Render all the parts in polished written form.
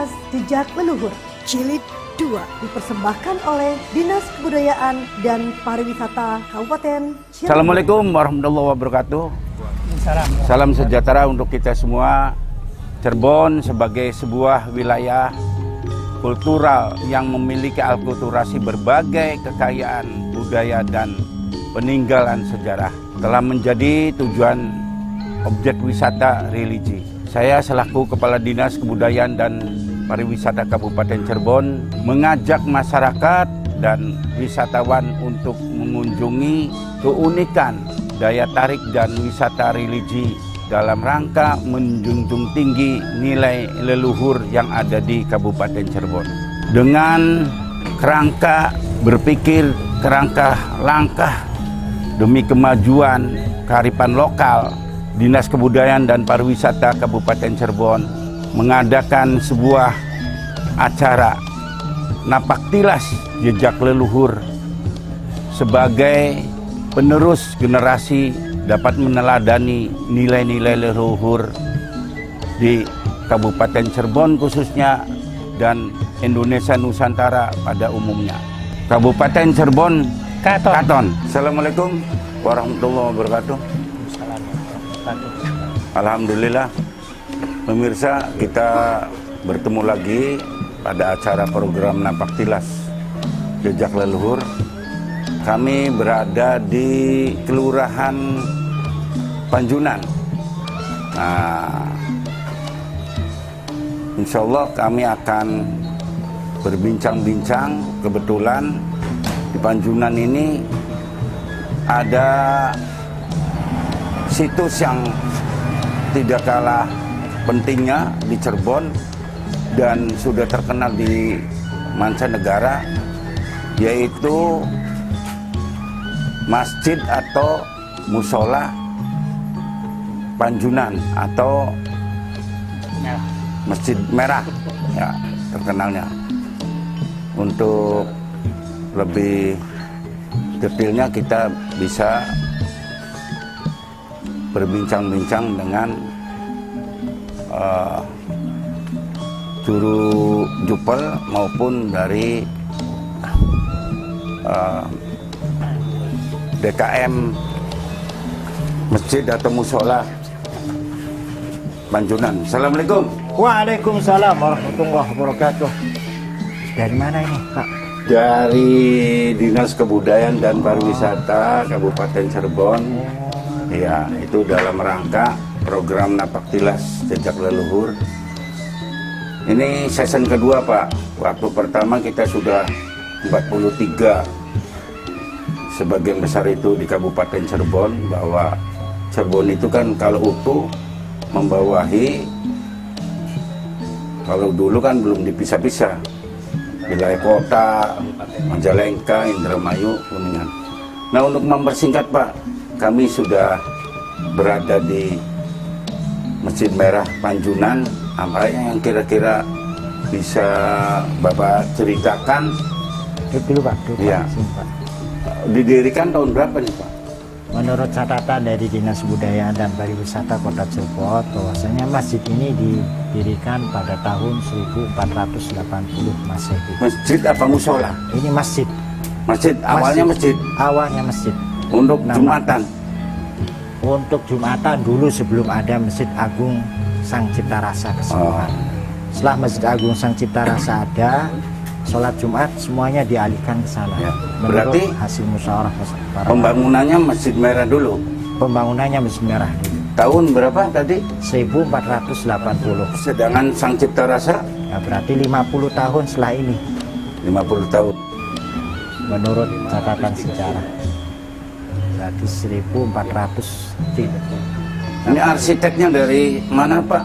Podcast Jejak Leluhur Jilid 2 dipersembahkan oleh Dinas Kebudayaan dan Pariwisata Kabupaten Cirebon. Assalamualaikum warahmatullahi wabarakatuh. Salam sejahtera untuk kita semua. Cirebon sebagai sebuah wilayah kultural yang memiliki akulturasi berbagai kekayaan budaya dan peninggalan sejarah telah menjadi tujuan objek wisata religi. Saya selaku Kepala Dinas Kebudayaan dan Pariwisata Kabupaten Cirebon mengajak masyarakat dan wisatawan untuk mengunjungi keunikan daya tarik dan wisata religi dalam rangka menjunjung tinggi nilai leluhur yang ada di Kabupaten Cirebon. Dengan kerangka berpikir, kerangka langkah demi kemajuan kearifan lokal, Dinas Kebudayaan dan Pariwisata Kabupaten Cirebon mengadakan sebuah acara Napaktilas Jejak Leluhur sebagai penerus generasi dapat meneladani nilai-nilai leluhur di Kabupaten Cirebon khususnya dan Indonesia Nusantara pada umumnya. Kabupaten Cirebon Katon. Assalamualaikum warahmatullahi wabarakatuh. Alhamdulillah, pemirsa, kita bertemu lagi pada acara program Napaktilas Jejak Leluhur. Kami berada di Kelurahan Panjunan. Nah, insya Allah kami akan berbincang-bincang. Kebetulan di Panjunan ini ada situs yang tidak kalah pentingnya di Cirebon dan sudah terkenal di mancanegara, yaitu masjid atau musola Panjunan atau Masjid Merah, ya, terkenalnya. Untuk lebih detailnya kita bisa berbincang-bincang dengan juru jupel maupun dari DKM Masjid atau Musola Panjunan. Assalamualaikum. Waalaikumsalam warahmatullahi wabarakatuh. Dari mana ini, Pak? Dari Dinas Kebudayaan dan Pariwisata Kabupaten Cirebon. Ya, itu dalam rangka program Napaktilas Jejak Leluhur. Ini season kedua, Pak. Waktu pertama kita sudah 43 sebagian besar itu di Kabupaten Cirebon, bahwa Cirebon itu kan kalau utuh membawahi, kalau dulu kan belum dipisah-pisah, wilayah kota, Majalengka, Indramayu, Kuningan. Nah, untuk mempersingkat, Pak, kami sudah berada di Masjid Merah Panjunan. Apa yang kira-kira bisa Bapak ceritakan? Dulu, Pak. Ya. Didirikan tahun berapa nih, Pak? Menurut catatan dari Dinas Kebudayaan dan Pariwisata Kota Cirebon, bahwasanya masjid ini didirikan pada tahun 1480 Masehi. Masjid apa musola? Ini masjid. Masjid, awalnya masjid. Awalnya masjid. Untuk Jumatan. Untuk Jumatan dulu sebelum ada Masjid Agung Sang Cipta Rasa keseluruhan. Setelah Masjid Agung Sang Cipta Rasa ada, sholat Jumat semuanya dialihkan ke sana. Ya. Berarti hasil musyawarah pembangunannya Masjid Merah dulu. Pembangunannya Masjid Merah dulu. Tahun berapa tadi? 1480. Sedangkan Sang Cipta Rasa? Ya, berarti 50 tahun setelah ini. 50 tahun. Menurut catatan sejarah. Berarti 1400. Ini arsiteknya dari mana, Pak?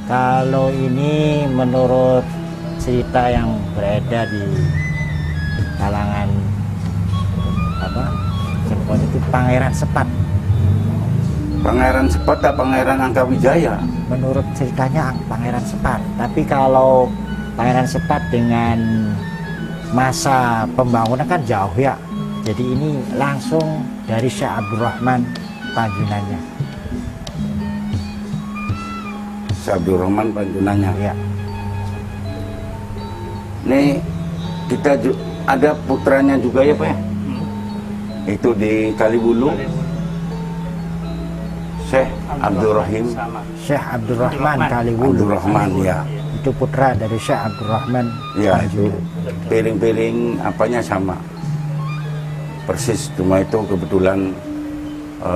Kalau ini menurut cerita yang beredar di kalangan Cirebon itu Pangeran Sepat. Pangeran Sepat atau Pangeran Angkawijaya? Menurut ceritanya Pangeran Sepat. Tapi kalau Pangeran Sepat dengan masa pembangunan kan jauh ya. Jadi ini langsung dari Syekh Abdurrahman Panjunannya. Syekh Abdurrahman Panjunannya. Ya. Nih kita ada putranya juga ya Pak ya? Itu di Kalibulu, Syekh Abdurrahim. Syekh Abdurrahman Kaliwulu. Abdurrahman ya. Itu putra dari Syekh Abdurrahman. Ya itu piring-piring apanya sama. Persis, cuma itu kebetulan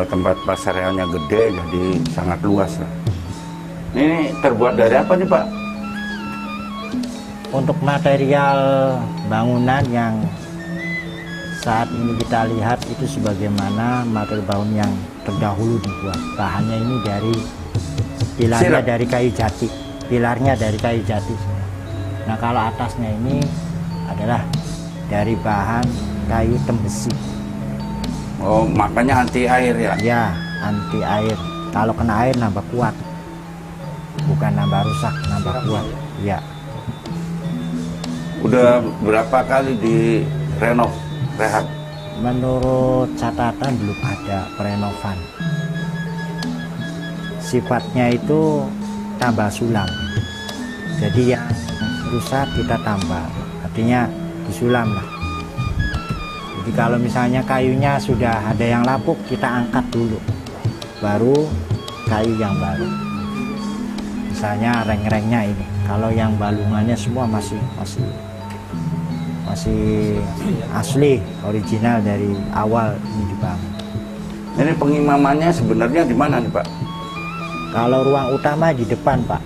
tempat pasarnya gede jadi sangat luas lah. Ini terbuat dari apa nih Pak? Untuk material bangunan yang saat ini kita lihat itu sebagaimana material bangunan yang terdahulu dibuat. Bahannya ini dari pilarnya dari kayu jati. Pilarnya dari kayu jati. Nah kalau atasnya ini adalah dari bahan kayu tembesi. Oh makanya anti air ya? Ya anti air. Kalau kena air nambah kuat. Bukan nambah rusak, nambah kuat. Ya. Udah berapa kali direnov, rehab? Menurut catatan belum ada perenovan. Sifatnya itu tambah sulam. Jadi yang rusak kita tambah. Artinya disulam lah. Jadi kalau misalnya kayunya sudah ada yang lapuk, kita angkat dulu. Baru kayu yang baru. Misalnya reng-rengnya ini. Kalau yang balungannya semua masih asli, original dari awal ini dibangun. Ini pengimamannya sebenarnya di mana nih Pak? Kalau ruang utama di depan Pak.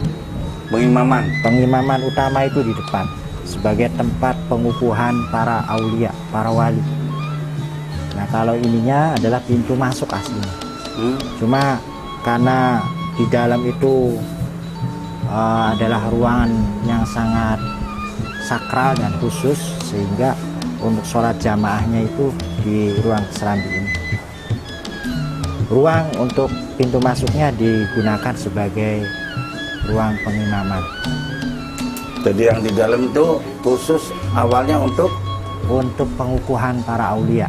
Pengimaman? Pengimaman utama itu di depan. Sebagai tempat pengukuhan para aulia, para wali. Nah kalau ininya adalah pintu masuk aslinya. Cuma karena di dalam itu adalah ruangan yang sangat sakral dan khusus, sehingga untuk sholat jamaahnya itu di ruang serambi ini. Ruang untuk pintu masuknya digunakan sebagai ruang pengimaman. Jadi yang di dalam itu khusus awalnya untuk pengukuhan para aulia.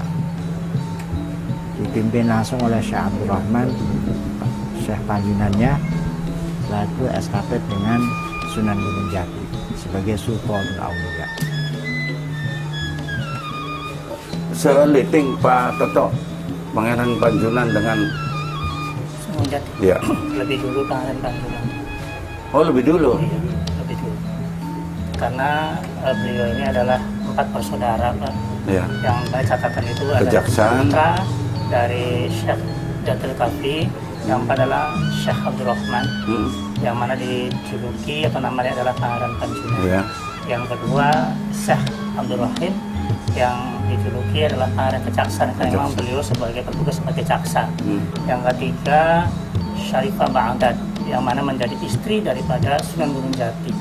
Dipimpin langsung oleh Syekh Abdurrahman, Syekh Panjunannya, lalu estafet dengan Sunan Gunung Jati sebagai Sultanul Aulia. Seliting Pak Toto, Pangeran Panjunan dengan Gunung Jati. Ya. Lebih dulu Pangeran Panjunan. Oh lebih dulu. Iya, lebih dulu. Karena beliau ini adalah 4 bersaudara Pak. Ya. Yang dari catatan itu adalah Kejaksaan. putra dari Syekh Datul Kafi, yang adalah Syekh Abdurrahman, yang mana dijuluki atau namanya adalah Pangeran Panjunan. Ya. Yang kedua Syekh Abdurrahim, yang dijuluki adalah Pangeran Kejaksaan karena memang beliau sebagai petugas sebagai jaksa. Yang ketiga Syarifah Ba'dad, yang mana menjadi istri daripada Sunan Gunung Jati.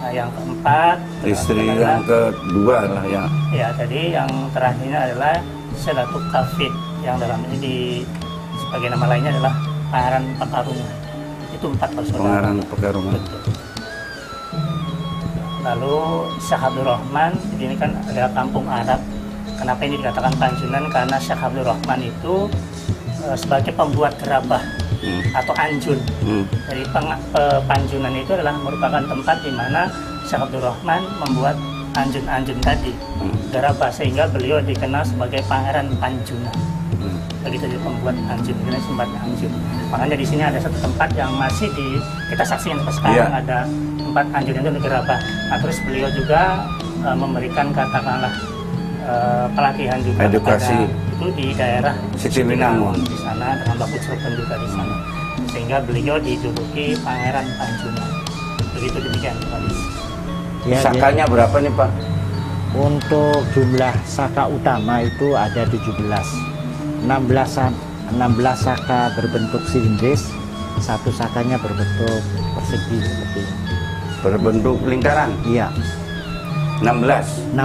Nah, yang keempat Istri yang kedua lah ya. Ya, jadi yang terakhirnya adalah Syekh Kafid, yang dalam ini sebagai nama lainnya adalah Pangeran Pekarungan. Itu 4 bersaudara. Pangeran Pekarungan. Betul. Lalu Syekh Abdurrahman, ini kan adalah kampung Arab. Kenapa ini dikatakan Panjunan? Karena Syekh Abdurrahman itu sebagai pembuat gerabah atau anjun. Dari Panjunan itu adalah merupakan tempat di mana Syekh Abdurrahman membuat anjun-anjun tadi, gerabah, sehingga beliau dikenal sebagai Pangeran Panjunan. Begitu jadi pembuat anjun, ini sumbernya anjun. Makanya di sini ada satu tempat yang masih kita saksikan sampai sekarang, ada tempat anjun itu di gerabah. Nah, terus beliau juga memberikan katakanlah pelatihan juga edukasi itu di daerah Sicilinangun di sana, dengan Baku Cerpen juga di sana, sehingga beliau dijuluki Pangeran Panjunan. Begitu demikian Pak. Ya, Sakanya berapa nih Pak? Untuk jumlah saka utama itu ada 17. 16 saka berbentuk silindris, 1 sakanya berbentuk persegi seperti ini. Berbentuk lingkaran? Iya. 16.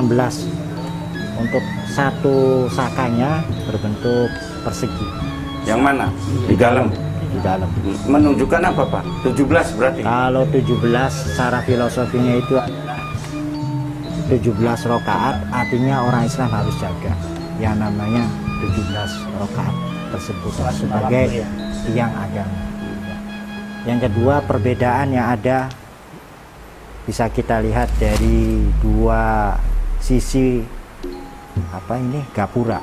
Untuk 1 sakanya berbentuk persegi. Yang mana? Di dalam? Di dalam. Menunjukkan apa Pak? 17 berarti? Kalau 17 secara filosofinya itu adalah 17 rakaat, artinya orang Islam harus jaga yang namanya 17 rakaat tersebut sebagai tiang agama. Yang kedua, perbedaan yang ada bisa kita lihat dari dua sisi gapura.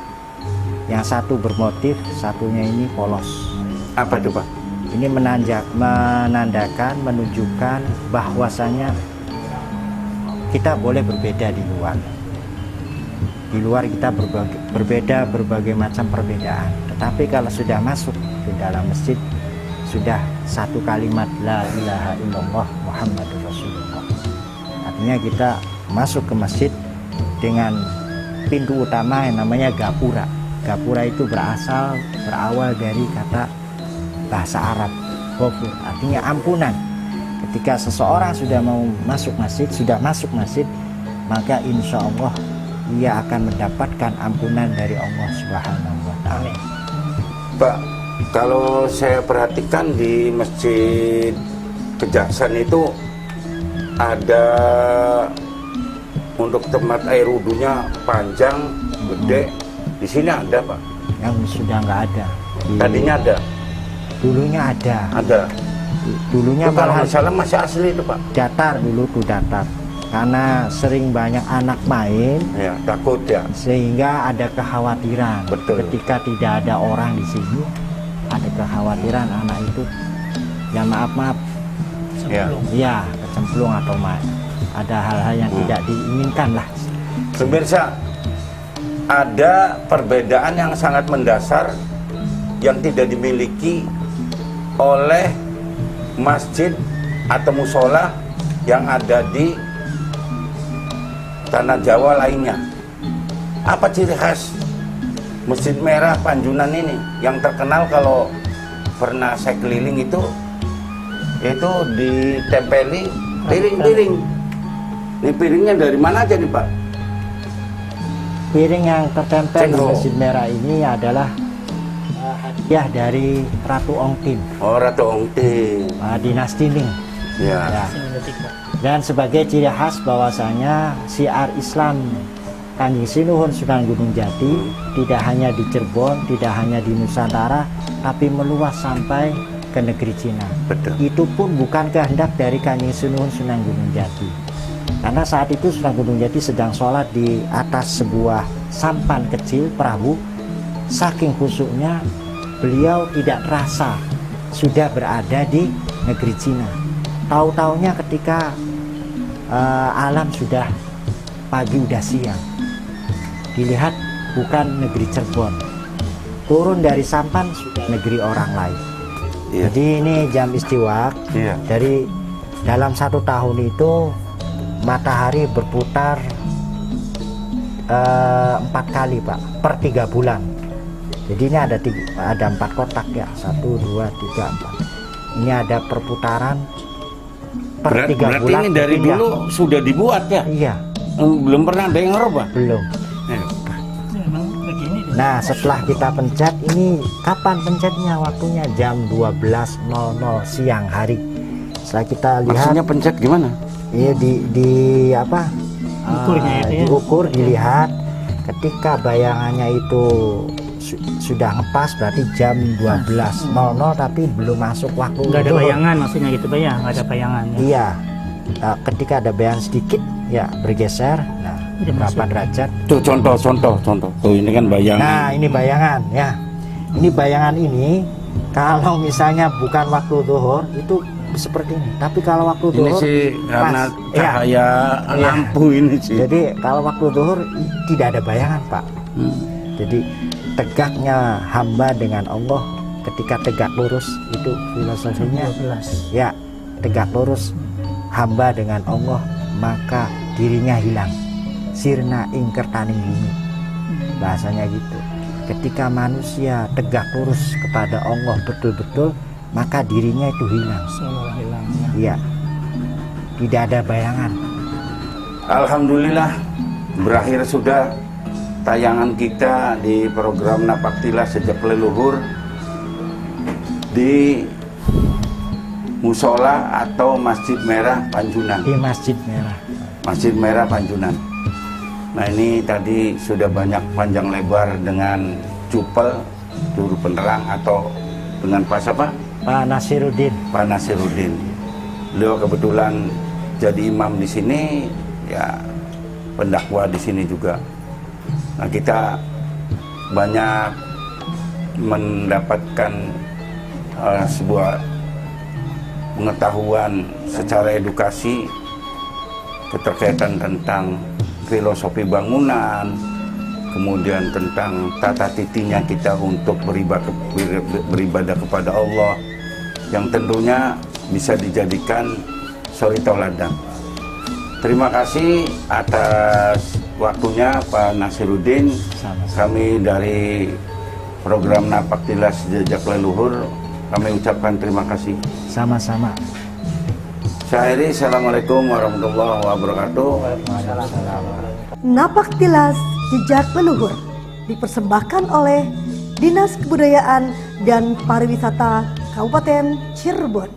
Yang satu bermotif, satunya ini polos. Apa itu Pak? Ini menandakan, menunjukkan bahwasanya kita boleh berbeda di luar. Di luar kita berbeda berbagai macam perbedaan. Tetapi kalau sudah masuk ke dalam masjid, sudah satu kalimat la ilaha illallah Muhammadur Rasulullah. Artinya kita masuk ke masjid dengan pintu utama yang namanya gapura. Gapura itu berawal dari kata bahasa Arab ghafur, artinya ampunan. Ketika seseorang sudah mau masuk masjid, maka insya Allah ia akan mendapatkan ampunan dari Allah Subhanahu wa Ta'ala. Pak, kalau saya perhatikan di Masjid Kejaksan itu ada untuk tempat air wudhunya panjang, gede. Di sini ada Pak? Yang sudah nggak ada. Tadinya ada? Dulunya ada. Ada. Dulunya Itu kalau malah nggak salah masih asli itu Pak? datar dulu tuh datar. Karena sering banyak anak main, Ya, takut ya. sehingga ada kekhawatiran. Betul. Ketika tidak ada orang di sini, ada kekhawatiran anak itu, ya maaf, Ya. ya kecemplung atau ada hal-hal yang tidak diinginkan lah. Pemirsa, ada perbedaan yang sangat mendasar yang tidak dimiliki oleh masjid atau musola yang ada di tanah Jawa lainnya. Apa ciri khas Masjid Merah Panjunan ini yang terkenal kalau pernah saya keliling itu ditempeli piring-piring. Ini piringnya dari mana aja nih Pak? Piring yang tertempel di Cendol. Masjid Merah ini adalah hadiah dari Ratu Ongtin, Oh, Ratu Ongtin. dinasti Ning. Ya. Ya. Dan sebagai ciri khas bahwasanya syiar Islam Kanjeng Sinuhun Sunan Gunung Jati tidak hanya di Cirebon, tidak hanya di Nusantara, tapi meluas sampai ke negeri Cina. Betul. Itu pun bukan kehendak dari Kanjeng Sinuhun Sunan Gunung Jati. Karena saat itu Sunan Gunung Jati sedang sholat di atas sebuah sampan kecil perahu. Saking khusyuknya beliau tidak terasa sudah berada di negeri Cina. Tahu-taunya ketika alam sudah pagi udah siang, dilihat bukan negeri Cirebon, turun dari sampan sudah negeri orang lain. Iya. Jadi ini jam istiwa. Iya. Dari dalam 1 tahun itu matahari berputar 4 kali Pak, per 3 bulan. Jadi ini ada 4 kotak ya, 1, 2, 3, 4. Ini ada perputaran per 3 Berarti bulan. ini dari berpindah. dulu sudah dibuat ya? Iya, Belum pernah ada yang ngerubah? belum. Memang begini deh. Nah setelah kita pencet ini, kapan pencetnya? Waktunya jam 12.00 siang hari. Setelah kita lihat, Maksudnya pencet gimana? iya di apa? Ukurnya itu ya. Diukur, dilihat. Ketika bayangannya itu sudah ngepas, berarti jam 12.00 tapi belum masuk waktu. Nggak ada zuhur. bayangan maksudnya gitu Pak ya? Nggak ada bayangan ya? Iya. Ketika ada bayangan sedikit, ya bergeser. Nah, Udah berapa masuk. derajat? Tuh contoh. Tuh ini kan bayangan. Nah, ini bayangan ya. Ini bayangan ini kalau misalnya bukan waktu zuhur itu seperti ini. Tapi kalau waktu Ini zuhur sih karena pas. Iya. cahaya Iya. lampu ini sih. Jadi kalau waktu zuhur tidak ada bayangan, Pak. Jadi tegaknya hamba dengan Allah ketika tegak lurus itu filosofinya. 12. Ya, tegak lurus hamba dengan Allah maka dirinya hilang. Sirna ingkertaning bumi. Bahasanya gitu. Ketika manusia tegak lurus kepada Allah betul-betul, maka dirinya itu hilang. Seolah hilang ya. Iya. Tidak ada bayangan. Alhamdulillah berakhir sudah tayangan kita di program Napaktilas Sejak Leluhur di Musola atau Masjid Merah Panjunan. Di Masjid Merah. Masjid Merah Panjunan. Nah ini tadi sudah banyak panjang lebar dengan cupel, juru penerang atau dengan Pak siapa? Pak Nasiruddin. Pak Nasiruddin. Beliau kebetulan jadi imam di sini, ya pendakwah di sini juga. Nah, kita banyak mendapatkan sebuah pengetahuan secara edukasi keterkaitan tentang filosofi bangunan, kemudian tentang tata titinya kita untuk beribadah kepada Allah, yang tentunya bisa dijadikan suri tauladan. Terima kasih atas waktunya Pak Nasiruddin. Kami dari program Napaktilas Jejak Leluhur, kami ucapkan terima kasih. Sama-sama. Saya akhiri, Assalamualaikum warahmatullahi wabarakatuh. Napaktilas Jejak Leluhur dipersembahkan oleh Dinas Kebudayaan dan Pariwisata Kabupaten Cirebon.